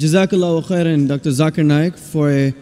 Jazakallahu khairan, Dr. Zakir Naik, for a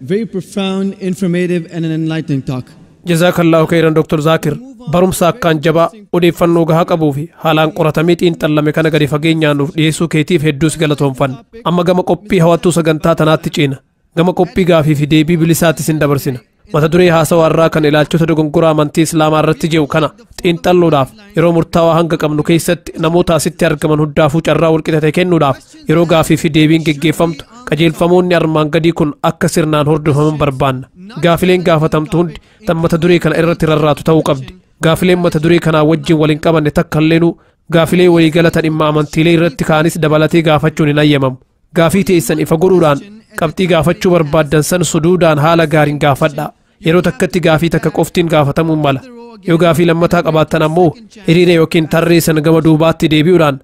very profound, informative and an enlightening talk. Jazakallahu khairan, Dr. Zakir. Barumsa akkaan jabaa odeeffannoo gahaa qabuu fi haalaan qoratamee xiinxallame kana gadi fageenyaan nuuf dhiyeessuu keetiif hedduus galatoomfanna. Amma gama qophii hawwatuu sagantaa tanaatti ceena. Gama qophii gaafii fi deebii bilisaattis hin dabarsina. Mata duree haasawaa irraa kan ilaalchota dogongoraa amantii Islaamaa irratti jiru kana xiinxalluudhaaf yeroo murtaawaa hanga qabnu keessatti namoota asitti argaman hundaafuu carraa walqixate kennuudhaaf yeroo gaafii fi deebiin geggeeffamtu qajeelfamoonni armaan gadii kun akka sirnaan hordofaman barbaanna. Gaafileen gaafatamtu hundi tan mata duree kana irratti rarraatu ta'uu qabdi. Gaafileen mata duree kanaa wajjin waliin qabanne takka illeenuu gaafilee waliigalata dhimma amantiilee irratti kaanis dabalatee gaafachuun hin ayyamamu. Gaafii teessan ifa godhuudhaan qabxii gaafachuu barbaaddan san suduudhaan haala gaariin gaafadhaa. Yeroo takkatti gaafii takka qoftiin gaafatamuun mala. Yoo gaafii lammataa qabaattan ammoo hiriira yookiin tarree san gama duubaatti deebi'uudhaan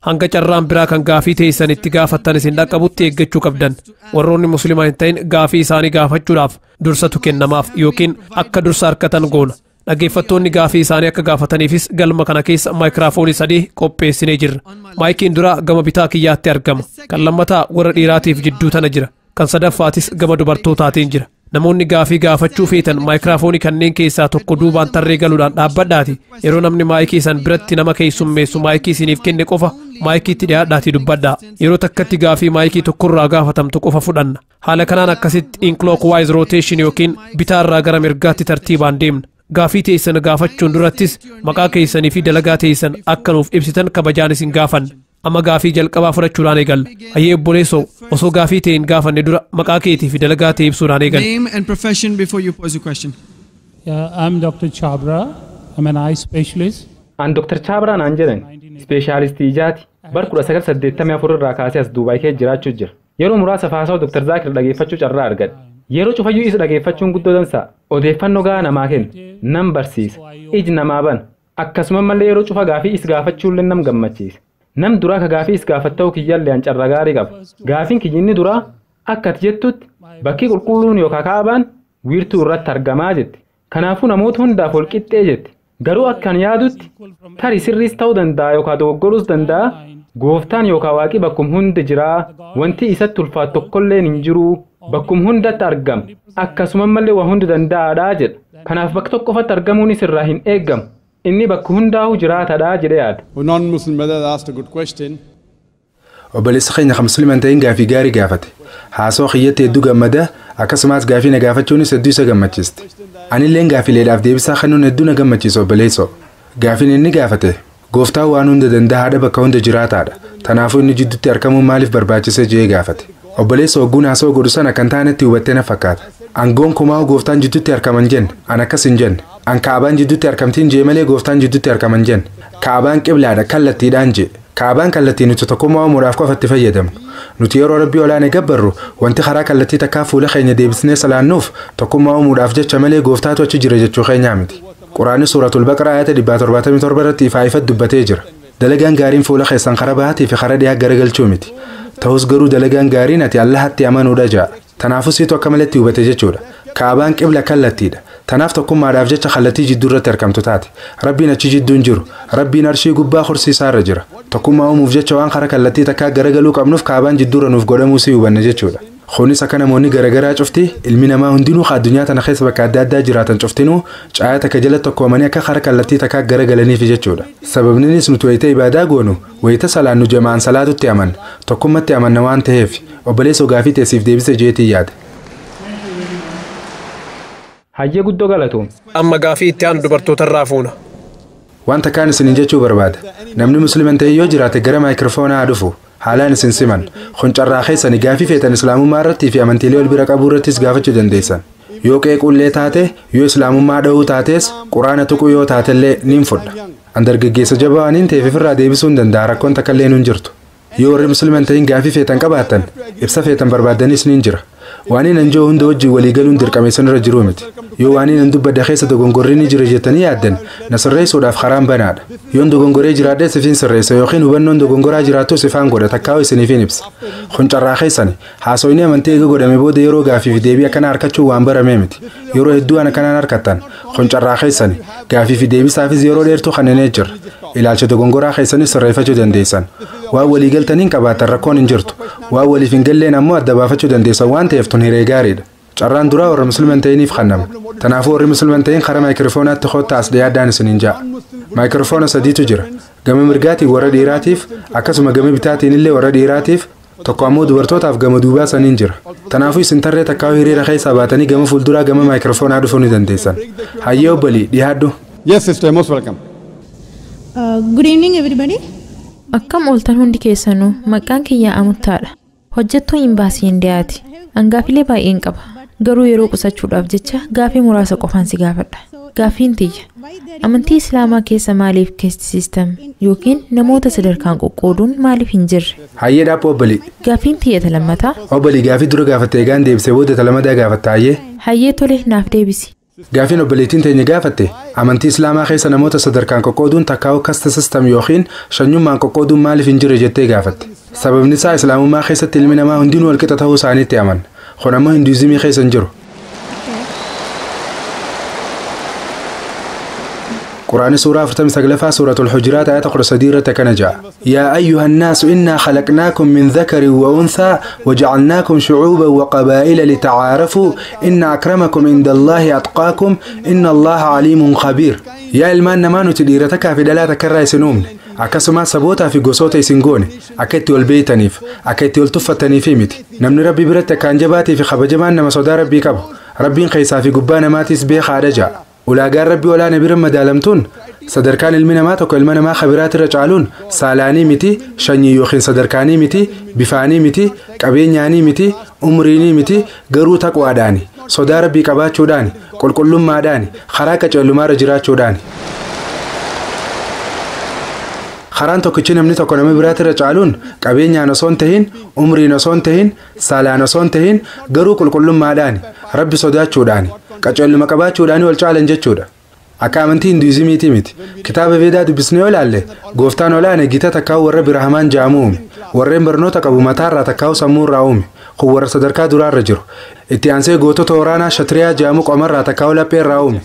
hanga carraan biraa kan gaafii teessan itti gaafattan isin dhaqqabutti eeggachuu qabdan. Warroonni muslimaa hin ta'in gaafii isaanii gaafachuudhaaf dursatu kennamaaf yookiin akka dursa harkatan goona. Dhaggeeffattoonni gaafii isaanii akka gaafataniifis galma kana keessa maayikiraafoonii 3 qopheessinee jirra. Maayikiin duraa gama bitaa kiyyaatti argama. Kan lammataa warra dhiiraatiif jidduu tana jira. Kan sadaffaatis gama dubartootaatiin jira. Namoonni gaafii gaafachuu feetan maayikiraafoonii kanneen keessaa tokko duubaan tarree galuudhaan dhaabbadhaati. Yeroo namni maayikii san biratti nama keessummeessu maayikii isiniif kenne qofa maayikiitti dhiyaadhaatii dubbadhaa. Yeroo takkatti gaafii maayikii tokkorraa gaafatamtu qofa fudhanna. Haala kanaan akkasitti in clockwise rotation yookiin bitaarraa gara mirgaatti tartiibaan deemna. Gaafii teessan gaafachuun durattis maqaa keessanii fi dalagaa teessan akka nuuf ibsitan kabajaan isin gaafanna. Amma gaafii jalqabaa fudhachuudhaan eegalla. Hayyee obboleessoo osoo gaafii ta'e hin gaafanne dura maqaa keetii fi dalagaa ta'e ibsuudhaan eegalla. Name and profession before you pose your question. I'm Dr. Chabra. I'm an eye specialist. An Dr. Chabra naan jedhan speeshaalistii ijaati. Bara 1984 irraa kaasee as Duubaay keessa jiraachuu jira. Yeroo muraasa faasawu Dr. Zakir dhageeffachuu carraa argadhe. Yeroo cufayyuu isa dhageeffachuun guddoo dansa. Odeeffannoo gahaa namaa kenna. Nam barsiisa. Iji namaa bana. Akkasuma mallee yeroo cufa gaafii is gaafachuullee nam gammachiisa. Nam duraa ka gaafii is gaafatta'u kiyyaallee an carra gaarii qaba. Gaafiin kiyyinni duraa akka ati jettutti bakki qulqulluun yookaan kaabaan wiirtuu irratti argamaa jetti. Kanaafuu namoota hundaaf wal qixxee jetti. Garuu akkan yaadutti tarii sirriis ta'uu danda'a yookaan dogoggoruus danda'a. Gooftaan yookaan waaqii bakkum hundi jiraa wanti isatti ulfaatu tokkollee hin jiru bakkum hundatti argama. Akkasuma mallee waa hundi danda'aadhaa jedha. Kanaaf bakka tokko qofatti argamuunis irraa hin eeggamu. Inni bakka hundaa'u jiraataadhaa jedhee yaada. Non-Muslim brother asked a good question. Obboleessa keenya kan musliiman ta'in gaafii gaarii gaafate. Haasoo kiyyatti hedduu gammada akkasumas gaafii na gaafachuunis hedduu isa gammachiiste. Anilleen gaafileedhaaf deebisaa kennuun hedduu na gammachiisa obboleessoo. Gaafiin inni gaafate gooftaan waan hunda danda'aadha bakka hunda jiraataadha. Kanaafuu inni jidduutti argamuun maaliif barbaachise jedhee gaafate. Obboleessa ogguun haasoo godhu sana kan taanetti hubattee na fakkaata. Angoon kumaa gooftaan jidduutti argaman jenne an akkas hin jenne. An kaabaan jidduutti argamtiin jee malee gooftaan jidduutti argaman jenne. Kaabaan qiblaadha kallattiidhaan jee. Kaabaan kallattii nuti tokkummaa uumuudhaaf qofatti fayyadamnu. Nuti yeroo rabbii olaanee gabbarru wanti karaa kallattii takkaa fuula keenya deebisnee salaannuuf tokkummaa uumuudhaaf jecha malee gooftaatu achi jira jechuu keenyaa miti. Quraanni suuratul Baqaraa ayata 177 irratti ifaa dubbatee jira. Dalagaan gaariin fuula keessan karaa bahaatii fi karaa dhiyaa garagalchuu miti. Ta'us garuu dalagaan gaariin ati Allahatti amanuudha ja'a. Tanaafuu siitu akka malatti hubate jechuudha. Kaabaan qibla kallattiidha. Tanaaf tokkummaadhaaf jecha kallattii jidduu irratti argamtu taate. Rabbiin achi jidduun jiru. Rabbiin arshii gubbaa horsiisaa irra jira. Tokkummaa uumuuf jecha waan karaa kallattii takkaa garagaluu qabnuuf kaabaan jidduurra nuuf godhamuu si hubanne jechuudha. Kunis akka namoonni garagaraa cufti ilmi namaa hundinuu addunyaa tana keessa bakka adda addaa jiraatan cuftinuu caayaa takka jala tokkoomanii akka karaa kallattii takkaa garagalaniif jechuudha. Sababninis nuti wayita ibaadaa goonu wayita salaannu jamaan salaatutti amanna tokkummatti amanna waan ta'eef obboleessa gaafii teessiif deebise jeetii yaada. Hayyee guddoo galatoom. Amma gaafii itti aanu dubartootarraa fuuna. Wanta kaan isin jechuu barbaada. Namni musliiman ta'e yoo jiraate gara maayikiroofoonaa haa dhufu. Haalaan isin siman. Kun carraa keessanii gaafii feetan islaamummaa irratti fi amantiilee wal bira qabuu irrattis gaafachuu dandeessan. Yoo qeequllee taate, yoo islaamummaa dha'uu taates, quraana tuquu yoo taatellee niin fudha. An dargaggeessa jabaa waaniin ta'eef ofirraa deebisuu hin danda'a rakkoon takkallee nuun jirtu. Yoo warri musliiman ta'in gaafii feetan qabaattan, ibsa feetan barbaadanis niin jira. Waaniin anjoo hunda wajjin waliigaluun dirqama isinirra jiruu miti. Yoo waaniin an dubbadda keessa dogongorri ni jira jettanii yaaddan na sirreessuudhaaf karaan banaadha. Yoon dogongoree jiraadhee sifiin sirreessa yookiin hubannoon dogongoraa jiraattu sifaan godha takkaa'u isiniifin ibsa. Kun carraa keessani haasoyni amantii eega godhame booda yeroo gaafii fi deebii akkana harkachuu waan baramee miti. Yeroo hedduu ana kanaan harkattan kun carraa keessani gaafii fi deebisaafis yeroo dheertuu kanneenee jira. ilaalcha dogongoraa keessanis sirreeffachuu dandeessan. Waan walii galtaniin qabaatan rakkoon hin jirtu. Waan waliif hin galleen ammoo adda baafachuu dandeessan waan ta'eef tun hiree gaariidha. Carraan duraa warra musliman ta'iniif kennama. Kanaafuu warri musliman ta'in karaa maayikirofoonaatti koottaas dhiyaadhaan isiniin ja'a. Maayikiroofoona sadiitu jira. Gama mirgaatiin warra dhiiraatiif akkasuma gama bitaatiin illee warra dhiiraatiif tokko ammoo dubartootaaf gama duubaa saniin jira. Kanaafuu isin tarree takkaa'uu hiriira keessaa baatanii gama fuulduraa gama maayikiroofoonaa dhufuu ni dandeessan. Hayyee obbolii dhiyaadhu. Yes, sister, most welcome. Good evening, everybody. Akkam ooltan hundi keessanuu maqaan kiyyaa Amuttaadha. Hojjettuu imbaasii Indiyaati. Angaafilee baay'een qaba. Garuu yeroo qusachuudhaaf jecha gaafii muraasa qofaan si gaafadha. Gaafiin tiyya. Amantii Islaamaa keessa maaliif caste system yookiin namoota sadarkaan qoqqooduun maaliif hin jirre? Hayyee dhaaboo obbolii. Gaafiin tiyya talammataa? Obbolii gaafii dura gaafattee egaan deebisee booda talamadaa gaafatta hayyee? Hayyee tole naaf deebisi. Gaafiin obboleettiin teenya gaafatte amantii Islaamaa keessa namoota sadarkaan qoqqooduun takkaa'u caste system yookiin shanyummaan qoqqooduun maaliif hin jirre jettee gaafatte. Sababni isaa Islaamummaa keessatti ilmi namaa hundinuu walqixa ta'uu isaaniitti aman. Kun ammoo Hinduizimii keessa hin jiru. قرآن سورة 49 سورة الحجرات آية 13 تكنجا يا أيها الناس إنا خلقناكم من ذكر وأنثى وجعلناكم شعوبا وقبائل لتعارفوا إن أكرمكم عند الله أتقاكم إن الله عليم خبير يا المان نمانو تديرتك في دلاتك الرئيس نوم أكسما سبوتا في قصوتي سنغوني أكيتي والبيتنيف أكيتي والتفتني في متي نمن ربي برتك كان جباتي في خبجمان نما صدا ربي كبو ربي قيسا في قبانا ماتيس بيخ عدجا ulaagaan rabbi olaanaa bira madaalamtuun sadarkaan ilmi namaa tokko ilma namaa khabiraat irra caaluun saalaanii miti shanyii yookiin sadarkaanii miti bifaanii miti qabeenyaanii miti umriinii miti garuu taqwaadhaani sodaa rabbii qabaachuudhaani qulqullummaadhaani karaa qaceellumaarra jiraachuudhaani. Karaan tokkichi namni tokko nama biraat irra caaluun qabeenyaan osoo hin tahin umriin osoo hin tahin saalaan osoo hin tahin garuu qulqullummaadhaani rabbi sodaachuudhaani. qaceelluma qabaachuudhaan wal caalan jechuudha. Akka amantii Hinduizimiitii miti. Kitaaba Veedaa dubbisnee yoo ilaalle gooftaan olaanaa gita takkaa'u warra Biraahamaan jaamu uume. Warreen barnoota qabu mataarraa takkaa'u sammuurraa uume. Kun warra sadarkaa duraarra jiru. Itti aansee gootota waraanaa Shatriyaa jaamu qomarraa takkaa'u lapheerraa uume.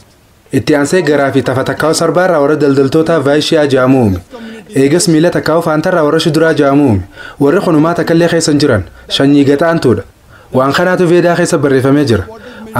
Itti aansee garaa fi tafa takkaa'u sarbaarraa warra daldaltoota Vaayishiyaa jaamu uume. Eegas miila takkaa'u faantarraa warra Shuduraa jaamu uume. Warri kunumaa takkallee keessa hin jiran shanyii gaxaantuudha. Waan kanaatu Veedaa keessa barreeffamee jira.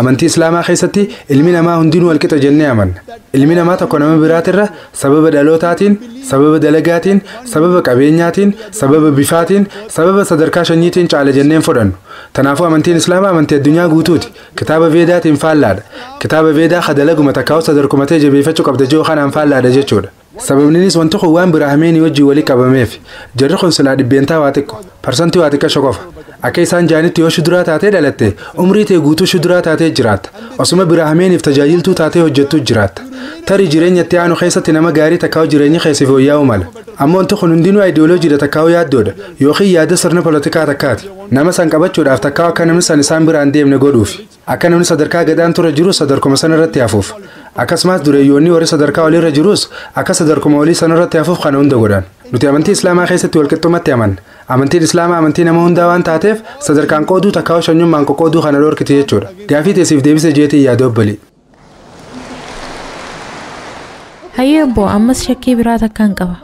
Amantii Islaamaa keessatti ilmi namaa hundinuu walqixa jennee amanna. Ilmi namaa tokko nama biraatirra sababa dhalootaatiin, sababa dalagaatiin, sababa qabeenyaatiin, sababa bifaatiin, sababa sadarkaa shanyiitiin caala jenneen fudhannu. Kanaafuu amantiin Islaamaa amantii addunyaa guutuuti. Kitaaba Veedaatiin faallaadha. Kitaaba Veedaa kadalaguma takkaa'u sadarkumatee jabeeffachuu qabda jiru kanaan faallaadha jechuudha. Sababninis wanti kun waan Biraahimeenii wajjii walii qabameef jarri kun silaa dhibbeentaa waa xiqqo parsantii waa xiqqasho qofa. Akka isaan jaanitti yoo Shuduraa taatee dhalatte umrii tee guutuu Shuduraa taatee jiraatta. Osuma Biraahimeeniif tajaajiltuu taatee hojjettuu jiraatta. Tarii jireenya itti aanu keessatti nama gaarii takkaa'u jireenya keessi fooyya'uu mala. Ammoo wanti kun hundinuu aayidiyooloojiidha takkaa'u yaaddoodha yookiin yaada sirna polotikaa takkaati. Nama san qabachuudhaaf takkaa'u akka namni san isaan biraan deemne godhuufi. Akka namni sadarkaa gadaan turre jiru sadarkuma sana irratti hafuuf. Akkasumas dureeyyoonni warri sadarkaa olirra jirus akka sadarkuma olii sanarratti hafuuf kana hunda godhan. Nuti amantii Islaamaa keessatti walqixxumatti amanna. Amantiin Islaamaa amantii nama hundaa waan taateef sadarkaan qooduu takkaa'u shanyummaan qoqqooduu kana dhorkiti jechuudha. Gaafii teessiif deebise jeetii yaada obbolii. Hayyee obbo ammas shakkii biraa takkaan qaba.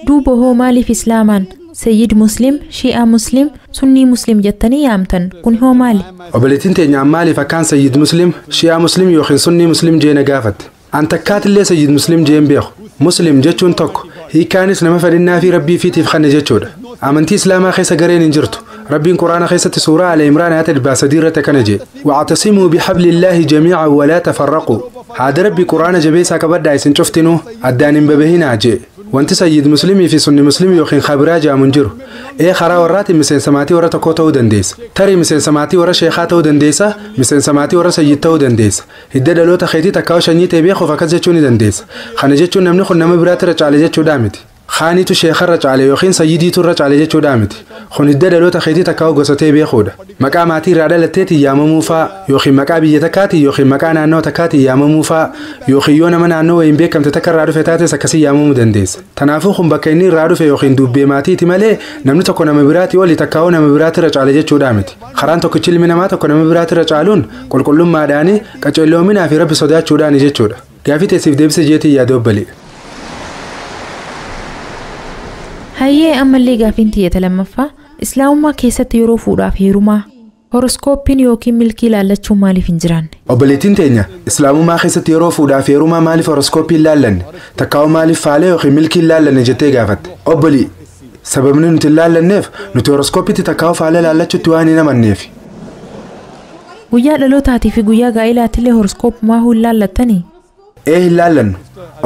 Duuba hoo maaliif Islaamaan Sayyid Muslim, Shi'a Muslim, Sunnii Muslim jettanii yaamtan kun hoo maali? Obboleettiin teenya maaliif akkaan Sayyid Muslim, Shi'a Muslim yookiin Sunnii Muslim jeena gaafatte? An takkaatillee Sayyid Muslim jeen beeku. Muslim jechuun tokko hiikaanis nama fedhinnaa fi rabbii fiitiif kanne jechuudha. Amantii Islaamaa keessa gareen hin jirtu. Rabbiin Quraana keessatti suuraa Al Imraan ayata 3 irratti kana jee. Wa'tasimuu bihablillahi jamii'an wa laa tafarraquu. Haada Rabbi Quraana jabeessaa qabadhaa isin cuftinuu addaan hin babahinaa jee. Wanti Sayyid Muslimii fi Sunni Muslim yookiin Khabiraa jaamun jiru. Karaa warraatiin miseensa maatii warra tokkoo ta'uu dandeessa. Tarii miseensa maatii warra sheekaa ta'uu dandeessa, miseensa maatii warra Sayyid ta'uu dandeessa. Hidda dhaloota keetii takkaa'u shanyii ta'e beekuuf akkas jechuu ni dandeessa. Kana jechuun namni kun nama biraatirra caale jechuudha miti. Khaaniitu sheekarra caale yookiin sayyidiitu irra caale jechuudha miti. Kun hidda dhaloota keetii takkaa'u gosatee beekuudha. Maqaa maatii irraa dhalatteetiin yaamamuu fa'a yookiin maqaa biyya takkaatiin yookiin maqaa naannoo takkaatiin yaamamuu fa'a yookiin yoo nama naannoo wayiin beekamte takka irraa dhufe taates akkasii yaamamuu dandeessa. Kanaafuu kun bakka inni irraa dhufe yookiin dubbee maatiiti malee namni tokko nama biraatii oli takkaa'u nama biraatirra caale jechuudha miti. Karaan tokkichi ilmi namaa tokko nama biraatirra caaluun qulqullummaadhaanii qaceelloominaa fi rabbi sodaachuudhaani jechuudha. Gaafii teessiif deebise jeetii yaada obbolee. hayyee ammallee gaafiin tiyyata lammaffaa islaamummaa keessatti yeroo fuudhaaf heerumaa horoskooppiin yookiin milkii ilaallachuun maaliif hin jiraanne? Obboleettiin teenya islaamummaa keessatti yeroo fuudhaaf heerumaa maaliif horoskooppii ilaallanne takkaa'u maaliif faalee yookiin milkii ilaallanne jettee gaafatte. Obbolii sababni nuti ilaallanneef nuti horoskooppiitti takkaa'u faalee ilaallachuutti waan hin amanneef. Guyyaa dhalootaatii fi guyyaa gaa'elaattillee horoskooppumaa hin ilaallattanii? Hin ilaallannu.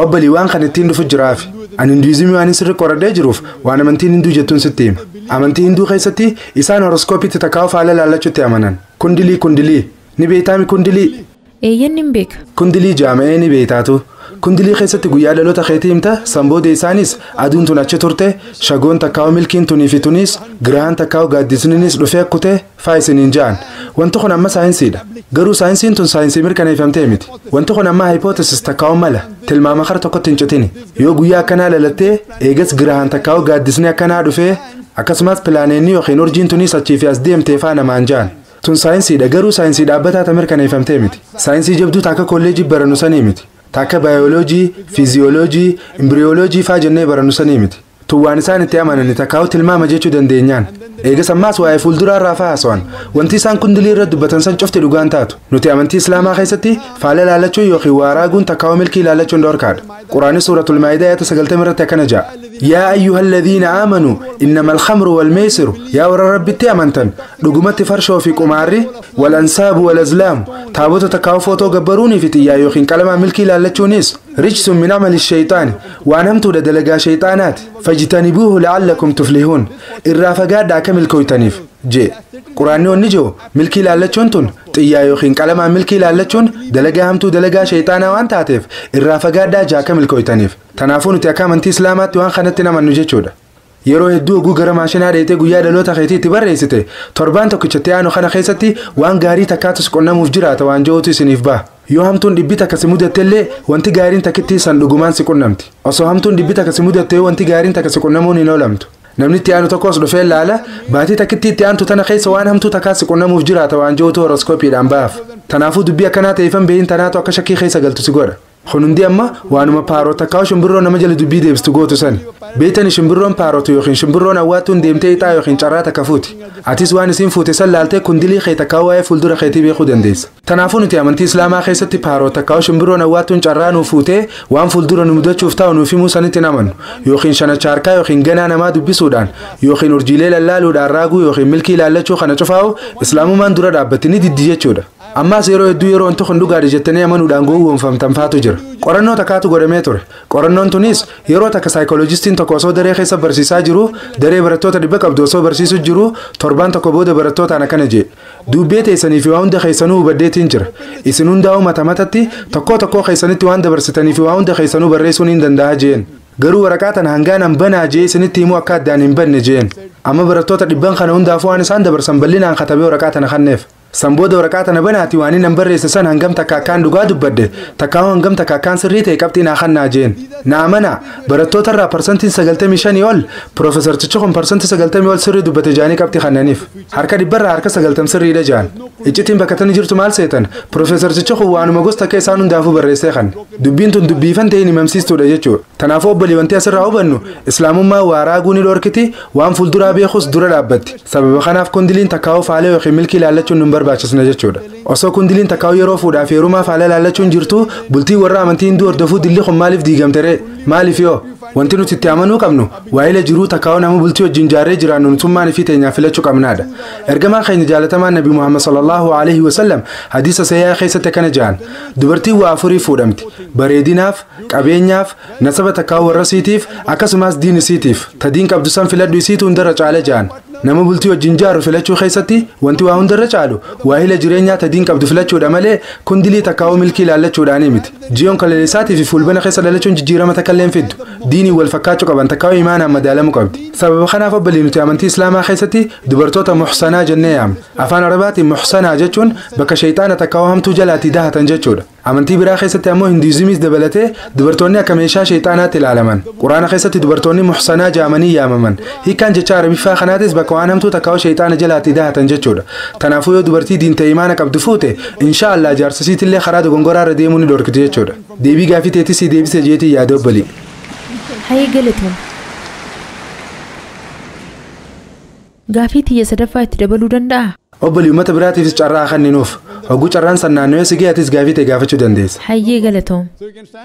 Obbolii waan kan ittiin dhufu jiraafi. Ani hinduizimii waan sirri qoradee jiruuf waan amantiin hinduu jettuun sitti hima. Amantii hinduu keessatti isaan horoskoopiitti takkaa'u faalee ilaallachuutti amanan. Kundilii ni beektaami kundilii? Eeyyan hin beeka. Kundilii jaama'ee ni beektaatu. Kundilii keessatti guyyaa dhaloota keetii himta sanboode isaanis aduun tun achi turte shagoon takkaa'u milkiin tunii fi tunis giraan takkaa'u gaaddisniinis dhufee akkute faayisiniin ja'an. Wanti kun amma saayinsiidha. Garuu saayinsiin tun saayinsii mirkaneeffamtee miti. Wanti kun amma haayipotesis takkaa'u mala tilmaama kara tokkotti hin citini. Yoo guyyaa akkanaa lalattee eegas giraan takkaa'u gaaddisni akkanaa dhufee akkasumas pilaaneenni yookiin urjiin tunis achii fi as deemtee faa namaan ja'an. Tun saayinsiidha garuu saayinsii dhaabbataa mirkaneeffamtee miti. Saayinsii jabduu takka kolleejii barannu sanii miti. Takka baayoloojii, fiiziyooloojii, imbriyooloojii faa jennee barannu sanii miti. Tun waan isaan itti amanani takkaa'u tilmaama jechuu dandeenyaan. Eegas ammaas waa'ee fuulduraa irraa haasa'an. Wanti isaan kundilii irra dubbatan san cufti dhugaan taatu. Nuti amantii islaamaa keessatti faala ilaalachuu yookiin waaraaguun takkaa'u milkii ilaalachuun dhorkaadha. Quraanni suuratul maayidaa ayata 90 irratti akkana ja'a. Yaa ayyuhalladhiina aamanuu innamal khamru wal meesiru yaa warra rabbitti amantan dhugumatti farshoo fi qumaarri wal ansaabu wal azlaamu taabota takkaa'u footoo gabbaruunii fi xiyyaa yookiin qalamaa milkii ilaallachuunis rijsun min amali shayxaani waan hamtuudha dalagaa shayxaanaati fajtanibuuhu la'allakum tuflihuun irraa fagaadha akka milkooytaniif jee. Quraanni onni jiru milkii ilaallachuun tun xiyyaa yookiin qalamaa milkii ilaallachuun dalagaa hamtuu dalagaa shayxaanaa waan taateef irraa fagaadhaa jaa akka milkooytaniif. Kanaafuu nuti akka amantii islaamaatti waan kanatti namannu jechuudha. Yeroo hedduu oguu gara maashinaa dheetee guyyaa dhaloota keetii itti barreessite torbaan tokkichatti aanu kana keessatti waan gaarii takkaatus qonnamuuf jiraata waan jiruutu isiniif ba'a. Yoo hamtuun dhibbi takka si mudattellee wanti gaariin takkitti san dhugumaan si qunnamti. Osoo hamtuun dhibbi takka si mudattee wanti gaariin takka si qunnamuun hin oolamtu. Namni itti aanu tokkos dhufee ilaala baatii takkitti itti aantu tana keessa waan hamtuu takkaas si qunnamuuf jiraata waan jiruutu horoskoopiidhaan ba'aaf. Kanaafuu dubbii akkanaa ta'eefan beeyin tanaatu akka shakkii keessa galtu si godha. Hundi amma waanuma paaroo takkaa'u shimbirroo nama jala dubbii deebistu gootu sani. Beetani shimbirroon paarootu yookiin shimbirroon hawwaattuun deemtee ixaa yookiin carraa takka fuuti. Atis waan isiin fuute san laaltee kundilii kee takkaa'u waa'ee fuuldura keetii beekuu dandeessa. Kanaafuu nuti amantii islaamaa keessatti paaroo takkaa'u shimbirroon hawwaattuun carraa nuuf fuutee waan fuuldura nu mudachuuf ta'u nuuf himuu sanitti namannu yookiin shanacha harkaa yookiin ganaa namaa dubbisuudhaan yookiin urjiilee lallaaluudhaan raaguu yookiin milkii ilaallachuu kana cufaa'u islaamumaan dura dhaabbatti ni diddi jechuudha. Ammaas yeroo hedduu yeroo wanti kun dhugaadha jettanii amanuudhaan gowwoomfamtan faatu jira. Qorannoo takkaatu godhamee ture. Qorannoon tunis yeroo takka saayikooloojistiin tokko osoo daree keessa barsiisaa jiru daree barattoota 100 qabdu osoo barsiisuu jiru torbaan tokko booda barattootaan akkana jee. Dubbee teessanii fi waa hunda keessanuu hubaddeetiin jira. Isin hundaa'uu mata matatti tokkoo keessanitti waan dabarsitanii fi waa hunda keessanuu barreessuun hin danda'a jeen. Garuu waraqaa tana hangaan an banaa jee isinitti himuu akka addaan hin banne jeen. Amma barattoota 100 kana hundaafuu waan isaan dabarsan bal'inaan katabee waraqaa tana kanneef. Sanbooda waraqaa tana banaati waan inni barreesse san hangam takka akkaan dhugaa dubbadde takkaa'u hangam takka akkaan sirrii ta'e qabxii naa kannaa jeen. Na amana barattoota irraa parsantiin 95 ol Piroofeesartichi kun parsantii 90 ol sirrii dubbate jaanii qabxii kannaniif. Harka 100 irraa harka 90 sirriidha jaan. Iccitiin bakka tani jirtu maal seetan Piroofeesartichi kun waanuma gosta akka isaan hundaafuu barreessee kan. Dubbiin tun dubbiifan ta'een himamsiistuudha jechuudha. Kanaafuu obbolii wanti asirraa hubannu islaamummaa waaraguu ni dhorkiti waan fuulduraa beekus dura dhaabbatti. Sababa kanaaf kundiliin takkaa'u faalee yookiin milkii ilaallachuun nun barbaachisna jechuudha. Osoo kundiliin takkaa'u yeroo fuudhaaf heerumaa faala ilaallachuun jirtu bultii warra amantii hinduu hordofuu dilli kun maaliif diigamtere maaliif yoo wanti nuti itti amanuu qabnu waa'ila jiruu takkaa'u nama bultii wajjin jaarree jiraannu nutummaan fi teenyaa filachuu qabnaadha. Ergamaan keenya jaalatamaan Nabi Muhammad sallallahu alaihi wasallam hadiisa sayyaa keessatti akkana jedhan dubartiin waa afurii fuudhamti bareedinaaf qabeenyaaf nasaba takkaa'u warra isiitiif akkasumas diin isiitiif tadiin qabdu san filadhu isiitu hundarra caala jedhan. Nama bultii wajjin jaaru filachuu keessatti wanti waa hundarra caalu waa'ila jireenyaa tadiin qabdu filachuudha malee kundilii takkaa'u milkii ilaallachuudhaanii miti. Ji'oon kalaleessaatii fi fulbana keessa dhalachuun jijjiirama takkalleen fiddu. Diinii wal fakkaachuu qaban takkaa'u imaanaan madaalamuu qabdi. Sababa kanaaf obbolii nuti amantii islaamaa keessatti dubartoota muhsanaa jennee yaamna. Afaan arabaatiin muhsanaa jechuun bakka shayxaana takkaa'u hamtuu jalaatii dahatan jechuudha. Amantii biraa keessatti ammoo hinduuzimis dabalatee dubartoonni akka meeshaa shayxaanaatti ilaalaman. Quraana keessatti dubartoonni muhsanaa jaamanii yaamaman. Hiikaan jecha arabiffaa kanaatis bakka waan hamtuu takkaa'u shayxaana jalaatii dahatan jechuudha. Kanaafuu yoo dubartii diintee imaana qabdu fuute inshaallah jaarsisiitillee karaa dogongoraa irra deemuu ni dhorkiti jechuudha. Deebii gaafii teetis deebisee jeetii yaada obbolii. Hayya galatoom. Gaafii tiyya sadaffaa itti dabaluu danda'a? Obbolii uummata biraatiifis carraa kenninuuf hogguu carraan san naannoo sigee atis gaafii ta'e gaafachuu dandeessa. Hayyee galatoom.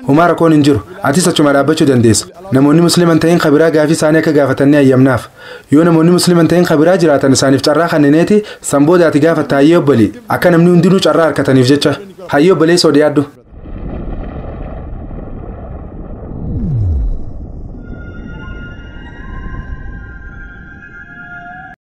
Humaa rakkoon hin jiru atis achuma dhaabbachuu dandeessu. Namoonni musliiman ta'in kabiraa gaafii isaanii akka gaafatanii ayyamnaaf. Yoo namoonni musliiman ta'in kabiraa jiraatan isaaniif carraa kennineeti san booda ati gaafatta hayyee obbolii akka namni hundinuu carraa harkataniif jecha hayyee obbolee soo dhiyaadhu.